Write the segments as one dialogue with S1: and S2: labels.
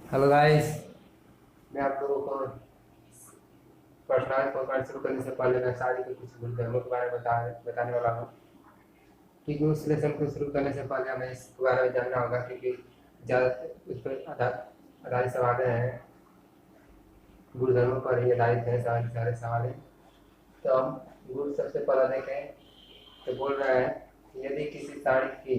S1: Hello guys. मैं आप लोगों को पर्सनल प्रोफाइल शुरू करने से पहले मैं शादी के कुछ गुणधर्मों के बारे में बताने वाला हूँ। क्योंकि उस लेसन को शुरू करने से पहले हमें इसके बारे में जानना होगा, क्योंकि ज़्यादा उस पर आधारित सवाल हैं, गुणधर्मों पर ही आधारित है सारे सवाल। तो हम गुण सबसे पहला देखें तो बोल रहा है कि यदि किसी साड़ी की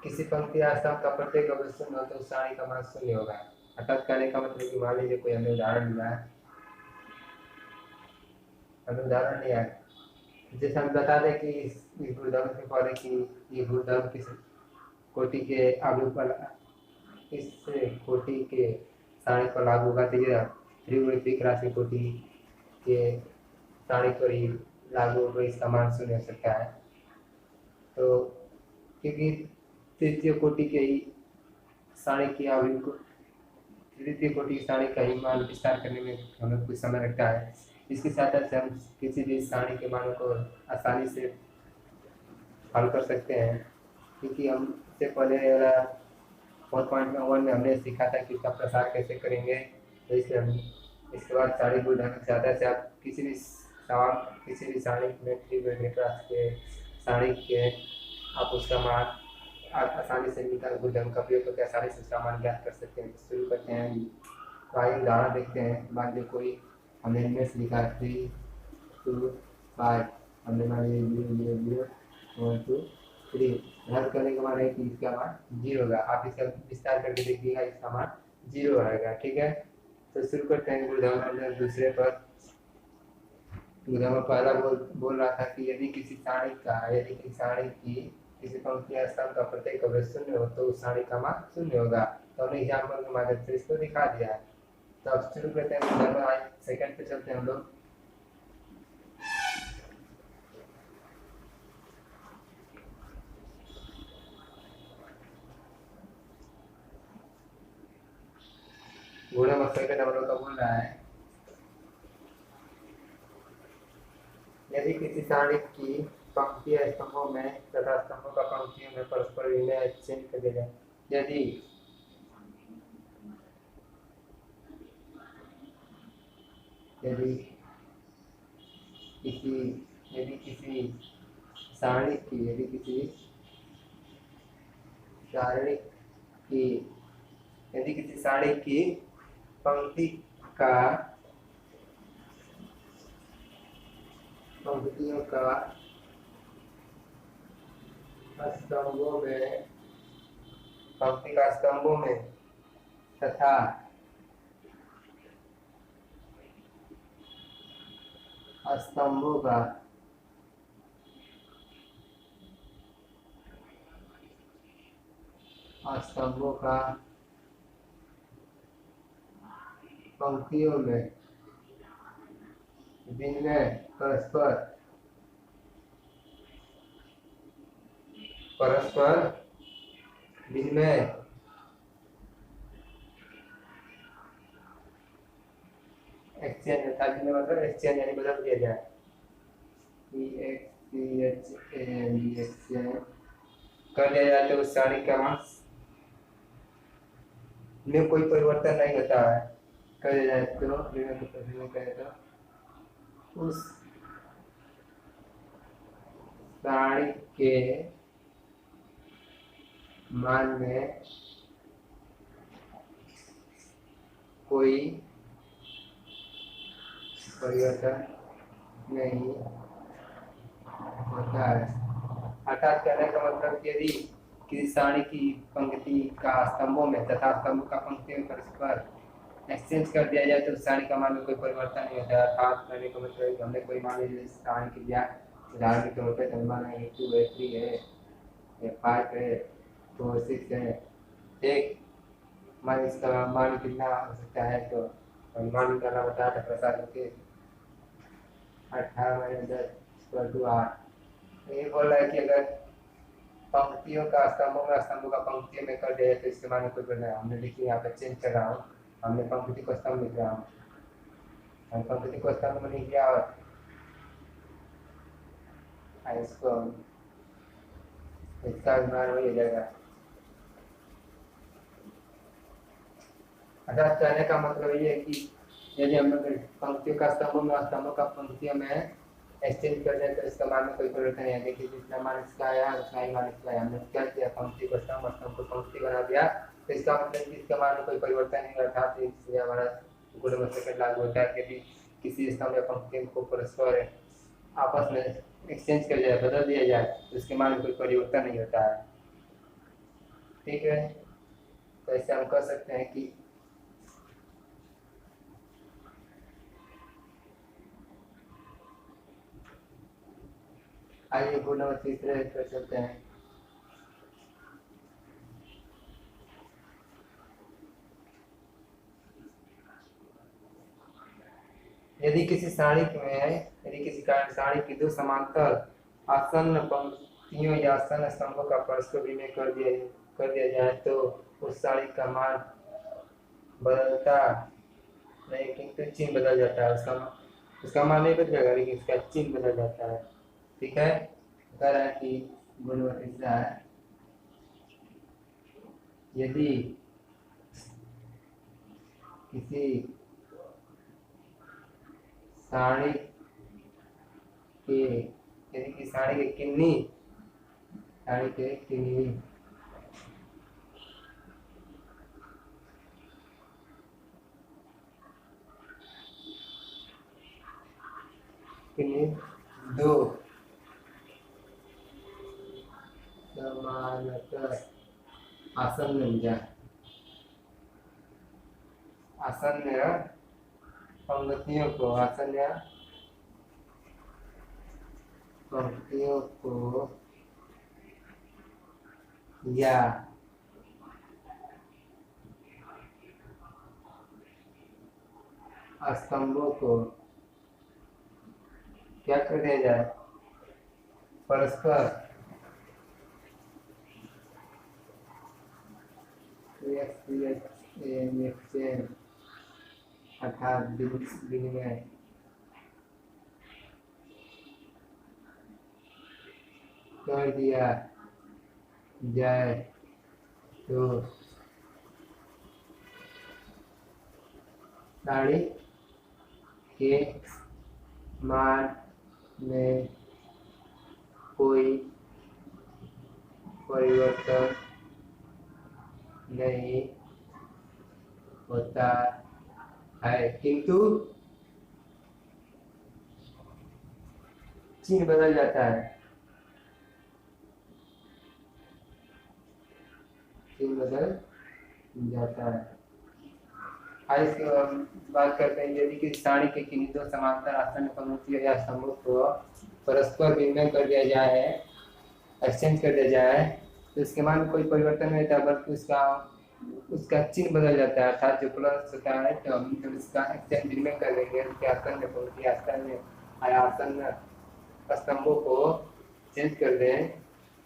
S1: किसी पंक्ति या स्तंभ का प्रत्येक अवयव शून्य हो तो उस साड़ी का मान शून्य होगा। अर्थात कहने का मतलब कि मान लीजिए कोई हमें उदाहरण दिया है, हमें उदाहरण दिया है, जैसे हम बता दें कि इस गुरुधर्म के पहले की ये गुरुधर्म किस कोटि के आलू पर इस कोटि के साड़ी पर लागू होगा, तो ये त्रिवृत्तिक राशि कोटि के साड़ी पर ही लागू होगा, इसका मान शून्य हो सकता है। तो क्योंकि तृतीय कोटि के ही साड़ी की आयु को तृतीय कोटि की साड़ी का ही मान विस्तार करने में हमें कुछ समय लगता है। इसकी सहायता से हम किसी भी साड़ी के मानों को आसानी से हल कर सकते हैं, क्योंकि हम इससे पहले 4.1 में हमने सीखा था कि इसका प्रसार कैसे करेंगे। तो इसलिए हम इसके बाद साड़ी को ढंग से आता है, आप किसी भी सवाल किसी भी साड़ी में के साड़ी के आप उसका मान आप आसानी से निकाल गुणधर्म का प्रयोग करके आसानी से उसका मान ज्ञात कर सकते हैं। शुरू करते हैं, तो आइए उदाहरण देखते हैं। मान लीजिए कोई हमने इनमें से लिखा 3 2 5, हमने मान लीजिए 0 0 1 2 3, रद्द करने के बाद है कि इसका मान 0 होगा। आप इसका विस्तार करके देखिएगा, इसका मान 0 आएगा। ठीक है, तो शुरू करते हैं। गुणधर्म दूसरे पर गुणधर्म पहला बोल रहा था कि यदि किसी साड़ी की किसी पंक्ति या स्तंभ का प्रत्येक अवयव शून्य हो तो उस साड़ी का मान शून्य होगा। तो हमने एग्जाम्पल के माध्यम से इसको दिखा दिया है। तो अब शुरू करते हैं गुणधर्म। आज सेकंड पे चलते हैं हम लोग। गुणधर्म सेकंड हम लोग का बोल रहा है, यदि किसी साड़ी की पंक्ति या स्तंभों में तथा स्तंभों का पंक्तियों में परस्पर विनिमय एक्सचेंज कर दिया जाए। यदि यदि किसी यदि किसी साड़ी की यदि किसी साड़ी की यदि किसी साड़ी की पंक्ति का पंक्तियों का स्तंभों में पंक्ति का स्तंभों में तथा स्तंभों का स्तंभों का पंक्तियों में विनिमय परस्पर परस्पर विनिमय एक्सचेंज मतलब एक्सचेंज यानी बदल दिया जाए। एक्सचेंज कर दिया जाए तो उस साड़ी का मान में कोई परिवर्तन नहीं होता है। कर दिया जाए तो कहे तो उस साड़ी के मान में कोई परिवर्तन नहीं होता है। अर्थात कहने का मतलब यदि किसी साड़ी की पंक्ति का स्तंभों में तथा स्तंभ का पंक्ति में परस्पर एक्सचेंज कर दिया जाए तो साड़ी का मान में कोई परिवर्तन नहीं होता है। अर्थात कहने का मतलब हमने कोई मान लीजिए साड़ी की उदाहरण के तौर पर मान है 2 है 3 है या 5 है 4 6 है। एक मान इसका मान कितना हो सकता है, तो अनुमान निकालना बताया था प्रसाद के 18 - 10 = 8। ये बोल रहा है कि अगर पंक्तियों का स्तंभों का पंक्तियों में कर दिया तो इसके मान में कोई बदलाव हमने देखिए यहाँ पे चेंज कर रहा हूँ। हमने पंक्ति को स्तंभ लिख रहा हूँ, हम पंक्ति को स्तंभ में लिख दिया और इसको इसका मान वही हो जाएगा। अर्थात कहने का मतलब ये है कि यदि हम लोग पंक्तियों का स्तंभों का पंक्तियों में एक्सचेंज कर दें तो इसका मान में कोई परिवर्तन नहीं है। देखिए जितना मान इसका आया उतना ही मान इसका आया। हमने क्या किया, पंक्ति को स्तंभ और स्तंभ को पंक्ति बना दिया, तो इसका मतलब इसका मान में कोई परिवर्तन नहीं, अर्थात इसलिए हमारा गुणवत्ता सेकंड लागू होता है। यदि किसी स्तंभ या पंक्ति को परस्पर आपस में एक्सचेंज कर जाए, बदल दिया जाए, तो इसके मान में कोई परिवर्तन नहीं होता है। ठीक है, तो ऐसे हम कह सकते हैं कि आइए गुणवत्ता तीसरे कर सकते हैं। यदि किसी सारणी में यदि किसी सारणी की दो समांतर आसन्न पंक्तियों या आसन्न स्तंभों का परस्पर विनिमय कर दिया जाए तो उस सारणी का मान बदलता नहीं, किंतु चिन्ह बदल जाता है। उसका मान नहीं बदलेगा, लेकिन उसका चिन्ह बदल जाता है। ठीक है, कह रहा है कि गुणवत्ता है यदि किसी सारणी के किन्हीं दो समानांतर आसन्न पंक्तियों को या स्तंभों को क्या कर दिया जाए, परस्पर एक्सचेंज अर्थात विनिमय कर दिया जाए तो सारणी के मान में कोई परिवर्तन नहीं होता है, किंतु चिन्ह बदल जाता है। आज इसके बात करते हैं, यदि किसी सारणी के किन्हीं दो समांतर आसन्न पंक्तियों या स्तंभों को परस्पर विनिमय कर दिया जाए, एक्सचेंज कर दिया जाए, तो इसके मान में कोई परिवर्तन नहीं होता, बल्कि उसका चिन्ह बदल जाता है। अर्थात जो प्लस होता है तो हम जब इसका एक्सचेंज विनिमय कर देंगे, उसके आसन्न पंक्ति आसन्न स्तंभों को चेंज कर दें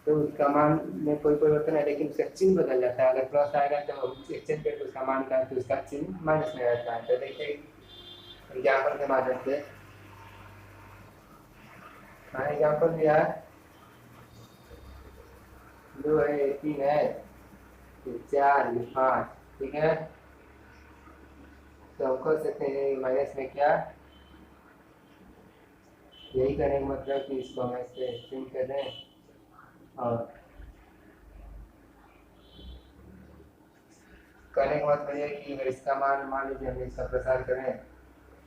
S1: तो उसका मान में कोई परिवर्तन है, लेकिन उसका चिन्ह बदल जाता है। अगर प्लस आएगा तो हम एक्सचेंज करके उसका मान का तो उसका चिन्ह माइनस में रहता है। तो देखिए एग्जाम्पल के माध्यम से एग्जाम्पल दिया 2 है, 3 है, 4, 5। ठीक है, तो हम कह सकते हैं माइनस में क्या, यही करने का मतलब कि इसको हम ऐसे एक्सचेंज कर दें और करने के बाद है कि अगर इसका मान लीजिए हम इसका प्रसार करें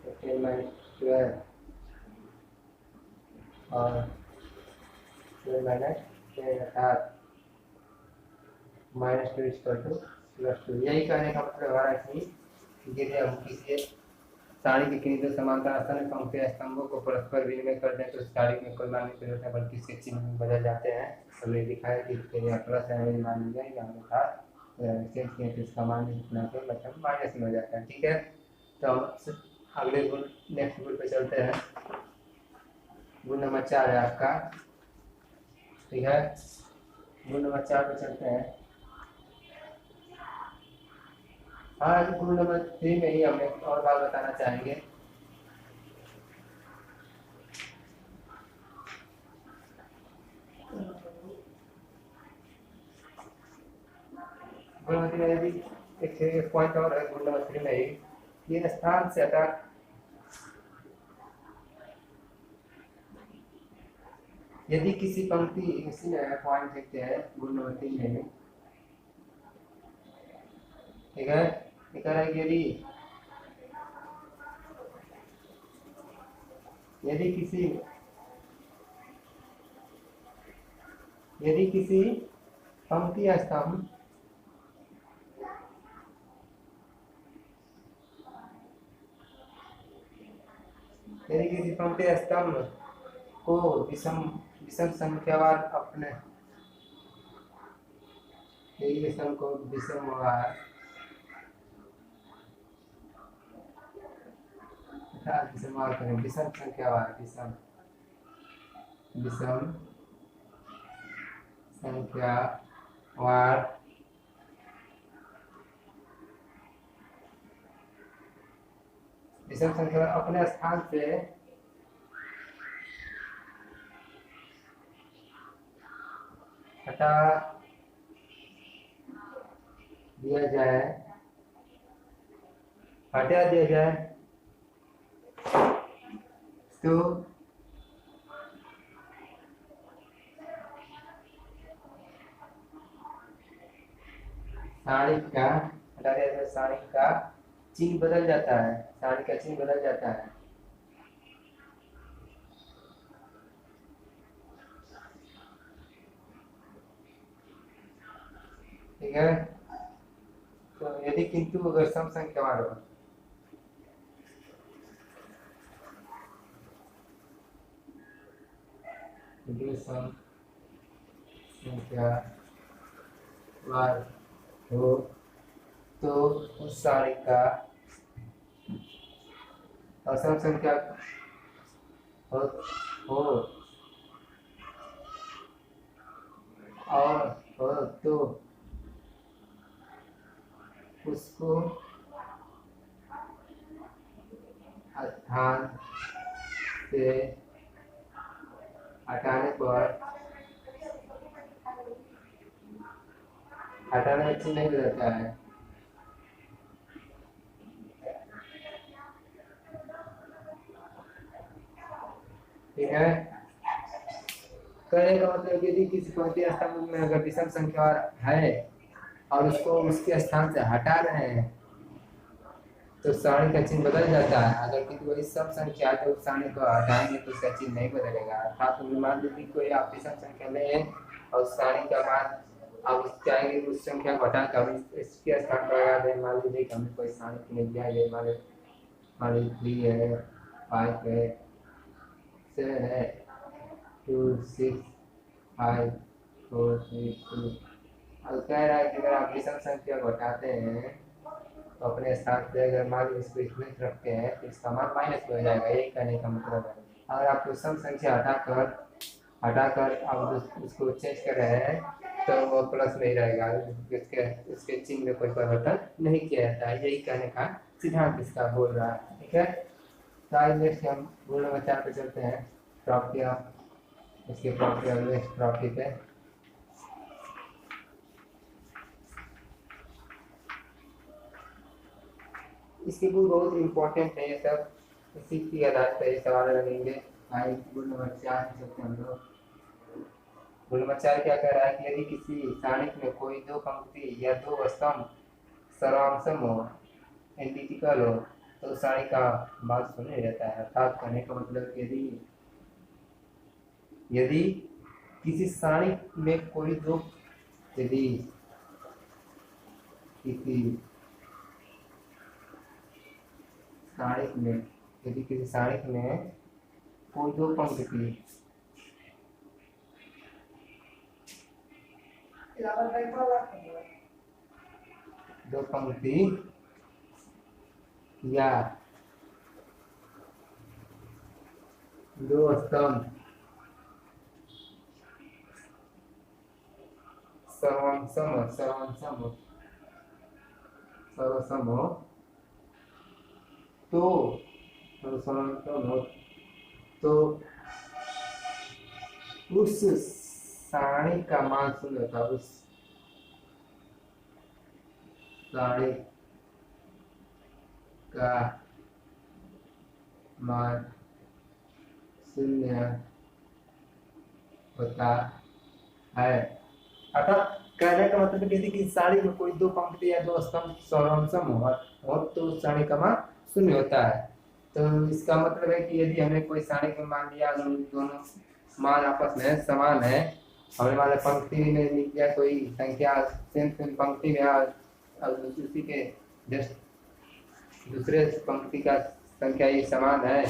S1: तो 10-12 और 12-10 अर्थात -2 +2। यही कहने का मतलब हमारा कि यदि हम किसी सारणी के किन्हीं दो समांतर आसन्न पंक्ति या स्तंभों को परस्पर विनिमय कर दें तो सारणी में कोई मान नहीं बदलता, बल्कि इसके चिन्ह बदल जाते हैं। हमने दिखाया कि इसके लिए प्लस है मान लिया या था चेंज किया तो इसका मान इतना तो मतलब माइनस में हो जाता है। ठीक है, तो हम अगले गुण नेक्स्ट गुण पे चलते हैं। गुण नंबर 4 है आपका। ठीक है, गुण नंबर 4 पे चलते हैं। हाँ, गुण नंबर 3 में ही हम एक और बात बताना चाहेंगे। यदि एक पॉइंट और है गुण नंबर 3 में ही, ये स्थान से हटा, यदि किसी पंक्ति, इसी में पॉइंट देखते हैं गुण नंबर 3 में, ठीक है, ये कह रहा है कि यदि किसी पंक्ति या स्तंभ को विषम संख्यावार अपने, यदि स्तंभ को विषमवार करें, विषम संख्यावार अपने स्थान से हटा दिया जाए, तो सारणी का चिन्ह बदल जाता है, सारणी का चिन्ह बदल जाता है। ठीक है, तो यदि किंतु अगर सम संख्यावार हो, सम संख्यावार हो तो उस सारणी का असम संख्या हो और हो तो उसको स्थान से हटाने अच्छी नहीं रहता है। ठीक है, कहने का मतलब यदि किसी पंक्ति स्तंभ में अगर विषम संख्या है और उसको उसके स्थान से हटा रहे हैं तो सारणी का चिन्ह बदल जाता है। अगर किसी वही सम संख्या है तो उस सारणी को हटाएंगे तो उसका चिन्ह नहीं बदलेगा। अर्थात मान लीजिए कोई आप विषम संख्या में और सारणी का मान आप चाहेंगे उस संख्या को हटाकर इसके स्थान पर लगा दें। मान लीजिए कि हमें कोई सारणी मिल जाए, मान लीजिए 3 है, 5 है, 7 है, 2 6 5 4 3 2, और कह रहा है कि अगर आप विषम संख्या को हटाते हैं तो अपने स्थान से अगर मान लीजिए इसको इसमें रखते हैं तो इसका मान माइनस हो जाएगा। यही कहने का मतलब है। अगर आप सम संख्या हटाकर आप उसको चेंज कर रहे हैं तो वो प्लस नहीं रहेगा, उसके चिन्ह में कोई परिवर्तन नहीं किया जाता है। यही कहने का सिद्धांत इसका बोल रहा है। ठीक है, तो नेक्स्ट हम गुण नंबर 4 पे चलते हैं, प्रॉपर्टियां, इसके प्रॉपर्टी पे। इसके गुण बहुत इंपॉर्टेंट है, ये सब इसी के आधार पर ये सवाल लगेंगे। गुण नंबर 4 पे चलते हैं हम लोग। गुण नंबर 4 क्या कह रहा है कि यदि किसी सारणी में कोई 2 पंक्ति या 2 स्तंभ सर्वांशम हो, एंटिटिकल हो, तो सारणी का मान शून्य रहता है। अर्थात कहने का मतलब यदि किसी सारणी में कोई 2 यदि किसी सारणी में कोई 2 पंक्ति या 2 स्तंभ सर्वसम हो तो उस सारणी का मान शून्य होता है। साड़ी का मान शून्य होता है। अर्थात कहने का मतलब यदि कि साड़ी में कोई दो पंक्ति या दो स्तंभ सर्वसम हो तो उस साड़ी का मान शून्य होता है। तो इसका मतलब है कि यदि हमें कोई साड़ी में मान लिया दोनों मान आपस में समान है, हमने मान पंक्ति में लिख दिया कोई संख्या सेम सेम पंक्ति में और उसी के जस्ट दूसरे पंक्ति का संख्या ये समान है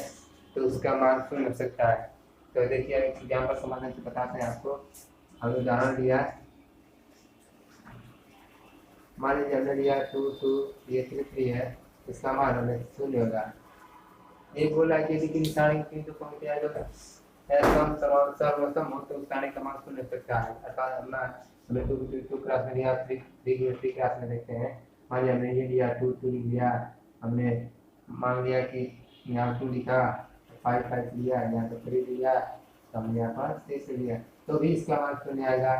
S1: तो उसका मान शून्य हो सकता है। तो देखिए एक एग्जाम्पल समाधान से बताते हैं आपको। हमने उदाहरण लिया, मान लीजिए हमने लिया 2 2 ये 3 3 है, इसका मान हमें शून्य होगा। एक बोला कि यदि किसी सारणी की तो पंक्ति है जो सर्वसम हो तो उस सारणी का मान शून्य हो सकता है। अर्थात हमें 2 क्लास में लिया 3 क्लास में देखते हैं। मान लिया हमने ये लिया 2 2 लिया, हमने मान लिया कि यहाँ 2 लिखा, 5 5 लिया, यहाँ पर 3 लिया, हमने यहाँ पर 6 लिया, तो भी इसका मान शून्य आएगा।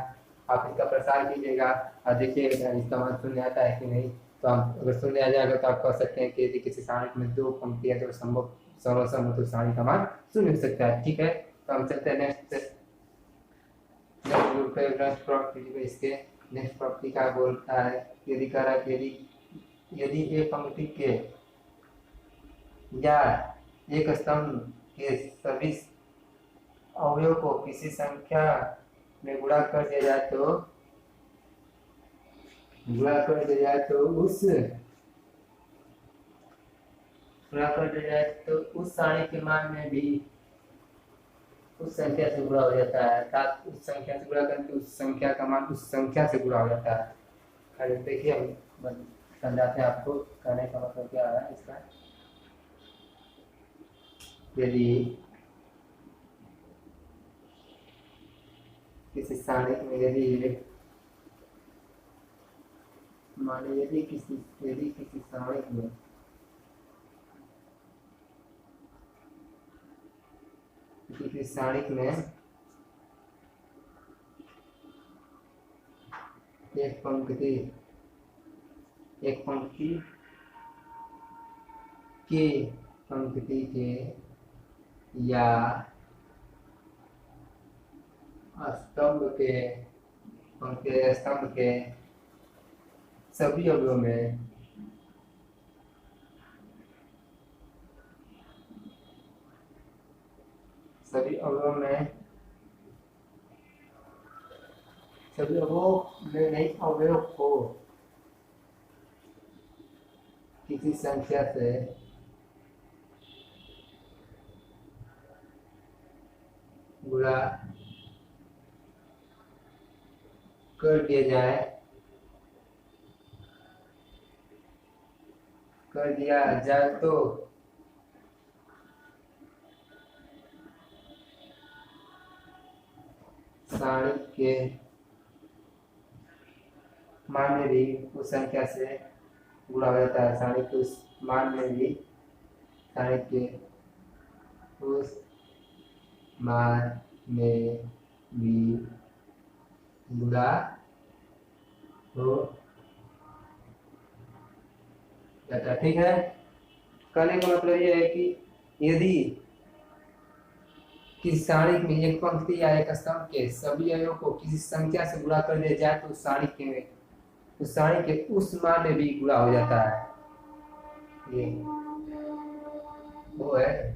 S1: आप इसका प्रसार कीजिएगा और देखिएगा इसका मान शून्य आता है कि नहीं। तो हम अगर शून्य आ जाएगा तो आप कह सकते हैं कि यदि किसी सारणी में दो पंक्तियां तो संभव सर्वसम हो तो सारणी का मान शून्य हो सकता है। ठीक है, तो हम चलते हैं नेक्स्ट ग्रुप पे। नेक्स्ट प्रॉपर्टी इसके नेक्स्ट प्रॉपर्टी का बोलता है, यदि कह रहा है कि यदि एक पंक्ति के या एक स्तंभ के सभी अवयव को किसी संख्या में गुणा कर दिया जाए तो उस सारणी के मान में भी उस संख्या से गुणा हो जाता है। अर्थात उस संख्या से गुणा करके उस संख्या का मान उस संख्या से गुणा हो जाता है। अरे देखिए हम समझाते हैं आपको, कहने का मतलब क्या है इसका। यदि किसी सारणी में माने यदि किसी सारणी में एक पंक्ति के या स्तंभ के सभी अवयव में अवयव को किसी संख्या से गुणा कर दिया जाए तो सारणी के मान में भी उस संख्या से गुणा हो जाता है। सारणी के उस मान में भी सारणी के उस मान में भी गुणा हो जाता है। ठीक है, कहने का मतलब यह है कि यदि किसी सारणी में एक पंक्ति या एक स्तंभ के सभी अवयव को किसी संख्या से गुणा कर दिया जाए तो उस सारणी के उस मान में भी गुणा हो जाता है। ये वो है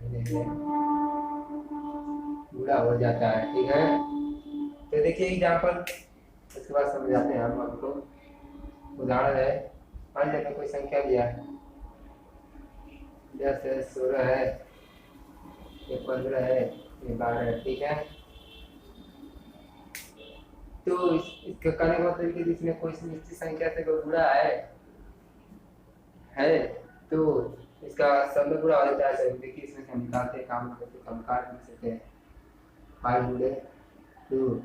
S1: गुणा हो जाता है। ठीक है, तो देखिए एग्जाम्पल, इसके बाद समझाते हैं हम आपको। उदाहरण है, मान लीजिए कोई संख्या लिया 10 है, 16 है, ये 15 है, ये 12 है। ठीक है, तो इसका कहने का मतलब कि इसमें कोई निश्चित संख्या से गुणा है तो इसका सब में गुणा हो जाता है। तो देखिए इसमें हम निकालते हैं, काम करते हैं, हम काट नहीं सकते हैं। 5 गुणे 2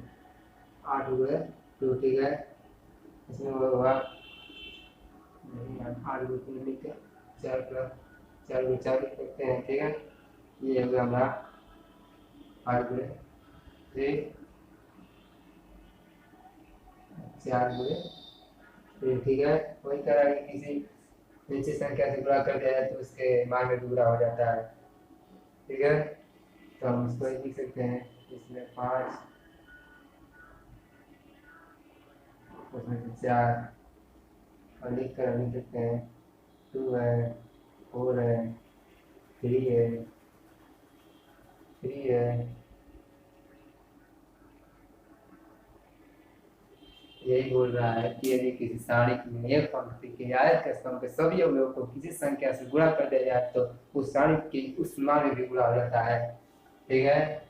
S1: 8 गुणे 2। ठीक है, इसमें होगा 8 गुणे लिख के 4 प्लस 4 गुणे 4 लिख सकते हैं। ठीक है, ये होगा हमारा 8 गुणे 3 4 गुणे ठीक है, वही कह रहा है कि किसी निश्चित संख्या से गुणा कर दिया जाए तो उसके मान में भी गुणा हो जाता है। ठीक है, तो हम इसको लिख सकते हैं, इसमें 5, उसमें से 4, और लिख कर लिख सकते हैं 2 है, 4 है, 3 है, 3 है। यही बोल रहा है कि यदि किसी सारणी में एक पंक्ति के आयत के स्तंभ के सभी अवयवों को किसी संख्या से गुणा कर दिया जाए तो उस सारणी की उस मान में भी गुणा हो जाता है। ठीक है,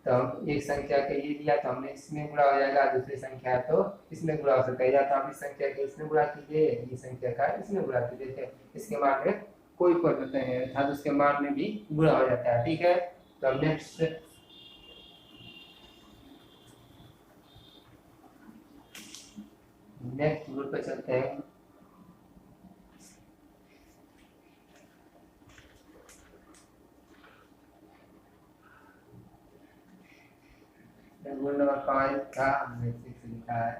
S1: तो हम एक संख्या के ये लिया तो हमने इसमें गुणा हो जाएगा, दूसरी संख्या तो इसमें गुणा हो सकता है, या तो आप इस संख्या के इसमें गुणा कीजिए, ये संख्या का इसमें गुणा कीजिए, इसके मान में कोई परिवर्तन नहीं है, अर्थात उसके मान में भी गुणा हो जाता है। ठीक है, तो हम नेक्स्ट रूल पे चलते हैं। रूल नंबर 5 था, हमने 6 लिखा है।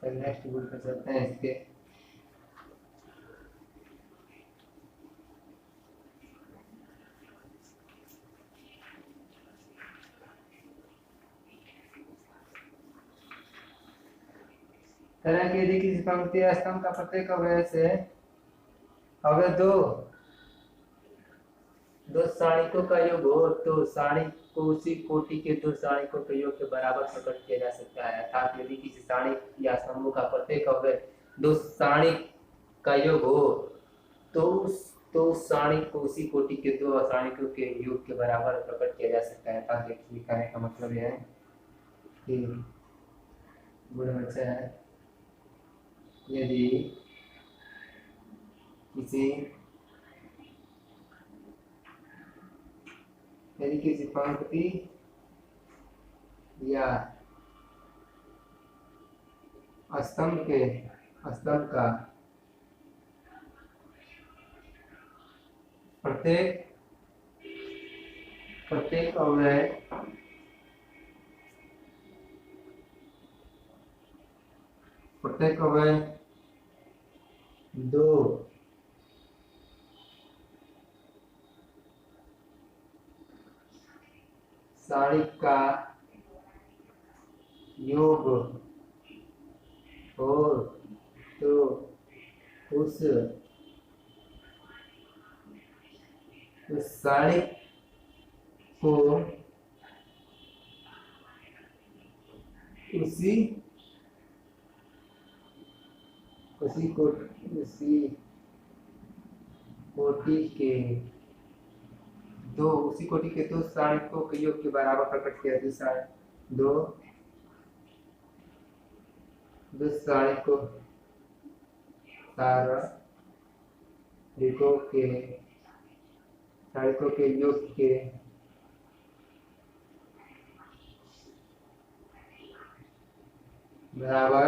S1: तो नेक्स्ट रूल पे चलते हैं इसके। तरह के यदि किसी पंक्ति या स्तंभ का प्रत्येक अवयव से अवयव दो सारणिकों का योग हो तो सारणी को उसी कोटि के दो सारणिकों के योग के बराबर प्रकट किया जा सकता है। अर्थात यदि किसी सारणी या स्तंभ का प्रत्येक अवयव दो सारणिक का योग हो तो उस सारणी को उसी कोटि के दो सारणिकों के योग के बराबर प्रकट किया जा सकता है। अर्थात लिखने का मतलब यह है कि बुरा बच्चा है, यदि किसी पंक्ति या स्तंभ का प्रत्येक अवयव दो सारणिक का योग हो तो उस सारणिक को उसी कोटि के दो सारणिकों के योग के बराबर प्रकट किया। दो सारणिकों के योग के बराबर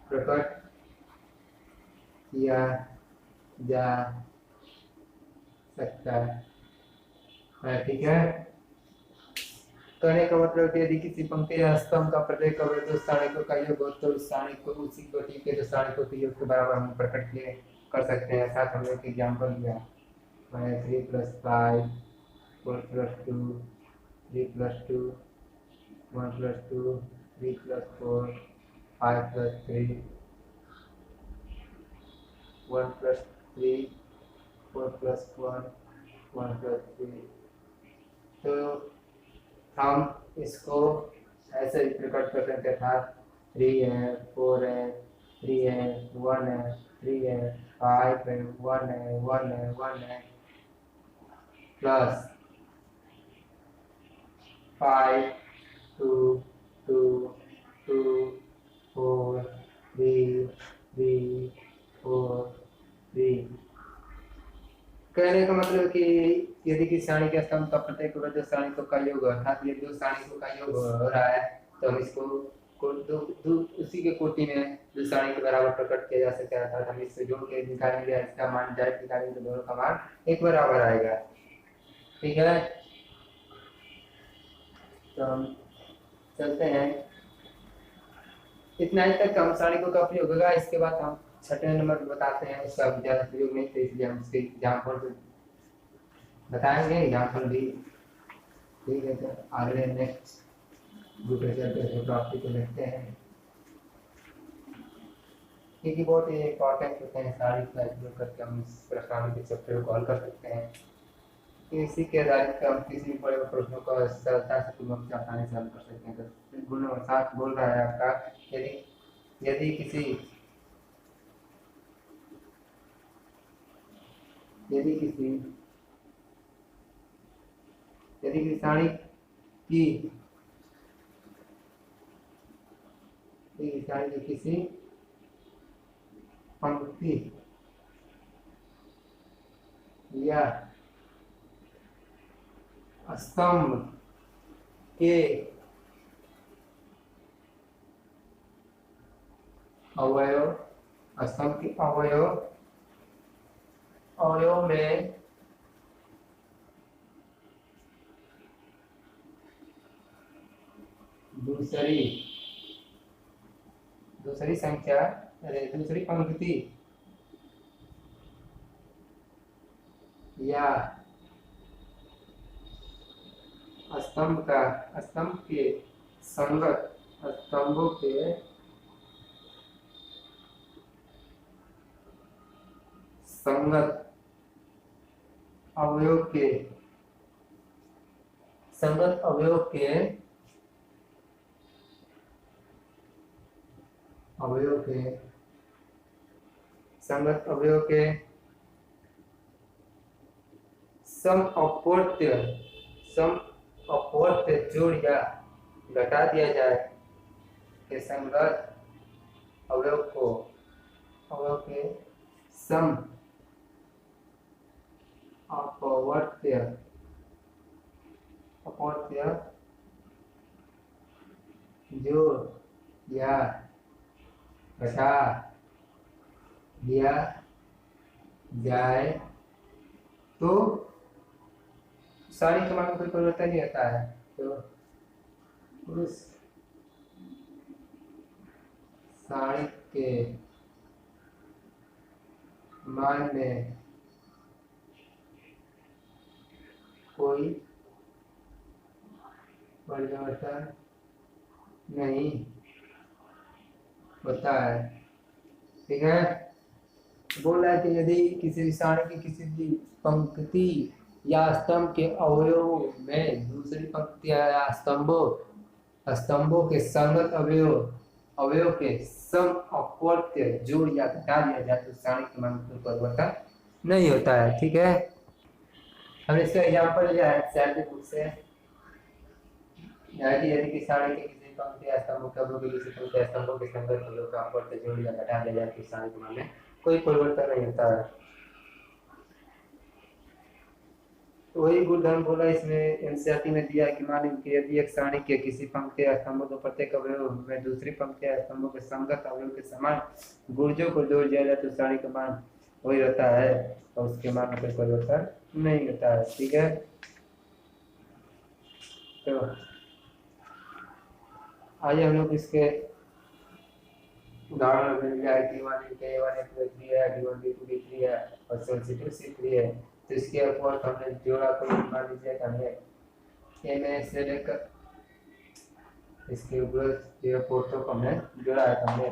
S1: प्रकट किया जा सकता है। ठीक है, कहने का मतलब यदि किसी पंक्ति या स्तंभ का प्रत्येक अवयव दो सारणिकों का योग हो तो उस सारणिक को उसी कोटि के दो सारणिकों के योग के बराबर हम प्रकट कर सकते हैं। साथ हमने एक एग्जांपल दिया, 3 + 5, 4 + 2, 3 + 2, 1 + 2, 3 + 4, 5 + 3, 1 + 3, 4 + 1, 1 + 3। तो हम इसको ऐसे प्रकट कर सकते था, 3 है, 4 है, 3 है, 1 है, 3 है, 5 है, 1 है, 1 है, 1 है, प्लस 5, 2, 2, 2, 4, 3, 3, 4, 3। कहने का मतलब कि यदि किसी सारणी के स्तंभ का प्रत्येक दो सारणिकों का योग अर्थात ये दो सारणिकों का योग हो रहा है तो हम इसको उसी के कोटि में दो सारणी के बराबर प्रकट किया जा सकता है। अर्थात हम इससे जोड़ के निकालेंगे, इसका मान डायरेक्ट निकालेंगे तो दोनों का मान एक बराबर आएगा। ठीक है, तो हम चलते हैं इतना ही तक हम साड़ी को का प्रयोग होगा। इसके बाद हम छठे नंबर बताते हैं, उसका ज्यादा प्रयोग नहीं थे इसलिए हम उसके एग्जाम्पल बताएंगे, एग्जाम्पल भी। ठीक है, तो आगे नेक्स्ट दूसरे टॉपिक को देखते हैं, क्योंकि बहुत ही इंपॉर्टेंट होते हैं साड़ी का उपयोग करके हम इस प्रश्नावली के चैप्टर को हल कर सकते हैं। इसी के आधारित हम किसी भी बड़े प्रश्नों को सरलता से पूर्वक आसानी से हल कर सकते हैं। तो गुण साथ बोल रहा है आपका, यदि यदि किसी यदि किसी यदि किसी साड़ी की साड़ी की किसी पंक्ति या स्तंभ के अवयव स्तंभ के अवयव में दूसरी संख्या, अरे दूसरी पंक्ति या स्तंभ के संगत स्तंभों के संगत अवयव के संगत अवयव के संगत अवयव के सम अपवर्त्य जोड़ या घटा दिया जाए के संगत अवयव के सम अपवर्त्य जोड़ या घटा दिया जाए तो साड़ी के मान में कोई परिवर्तन नहीं होता है। तो उस साड़ी के मान में कोई परिवर्तन नहीं होता है। ठीक है, बोल रहा है कि यदि किसी साड़ी की किसी भी पंक्ति या स्तंभ के अवयव में दूसरी पंक्ति या स्तंभों के संगत अवयव के सम अपवर्त्य जोड़ या घटा दिया जाए तो साड़ी के मान में परिवर्तन नहीं होता है। ठीक है, हमने इसका एग्जाम्पल लिया है सैलरी बुक से। यदि किसी साड़ी के किसी पंक्ति या स्तंभों के अवयव के दूसरी पंक्ति या स्तंभों के संगत अवयव का अपवर्त्य जोड़ या घटा दिया जाए तो साड़ी के मान में कोई परिवर्तन नहीं होता है। तो वही गुणधर्म बोला इसमें एनसीईआरटी में दिया है कि मान लीजिए यदि एक सारणी के किसी पंक्ति या स्तंभों के प्रत्येक अवयव में दूसरी पंक्ति या स्तंभों के संगत अवयव के समान गुर्जों को जोड़ दिया जाए तो सारणी का मान वही रहता है और उसके मान में कोई परिवर्तन नहीं होता है। ठीक है, तो आइए हम लोग इसके उदाहरण मिल जाए D1 D1 D3 है, D1 D2 D3 है और C2 C3 है। तो इसके ऊपर हमने जोड़ा तो मान लीजिए हमने ए में से लेकर इसके ऊपर जो पोर्टों को हमने जोड़ा है। हमने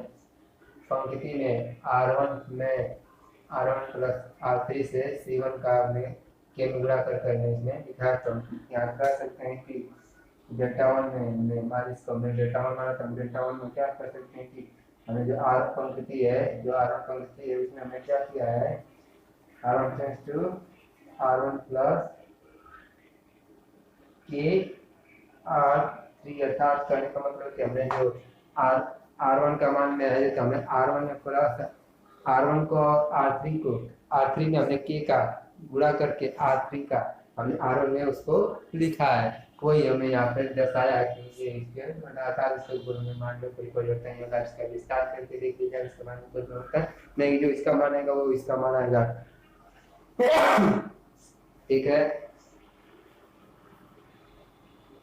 S1: पंक्ति में R1 प्लस R3 से C1 का हमने के गुणा करके इसमें लिखा। तो यहाँ कर सकते हैं कि डेल्टा वन में मान इसको हमने डेल्टा वन माना, तो डेल्टा वन में क्या कर सकते हैं कि हमें जो R पंक्ति है उसमें हमने क्या किया है, R1 tense to R1 plus के R3 अर्थात करने का मतलब कि हमने जो R1 का मान में है तो हमने R1 में प्लस R1 को R3 में हमने के का गुणा करके R3 का हमने R1 में उसको लिखा है। कोई हमें यहाँ पे दर्शाया कि ये इसके गुण में मान लो कोई परिवर्तन होगा, इसका विस्तार करके देख लीजिए, इसका मान कोई परिवर्तन नहीं, जो इसका मान आएगा वो इसका मान आएगा। ठीक है,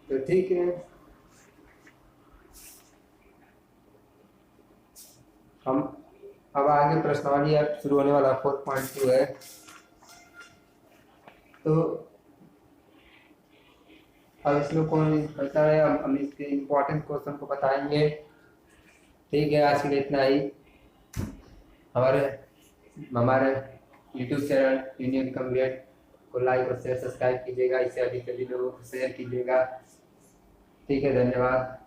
S1: तो ठीक है, हम अब आगे प्रश्नावली अब शुरू होने वाला 4.2 है। तो अब इसमें कौन करता है, हम इसके इम्पोर्टेंट क्वेश्चन को बताएंगे। ठीक है, आज के लिए इतना ही। हमारे हमारे यूट्यूब चैनल यूनियन कम्युनिटी को लाइक और शेयर सब्सक्राइब कीजिएगा, इसे अधिक से अधिक लोगों को शेयर कीजिएगा। ठीक है, धन्यवाद।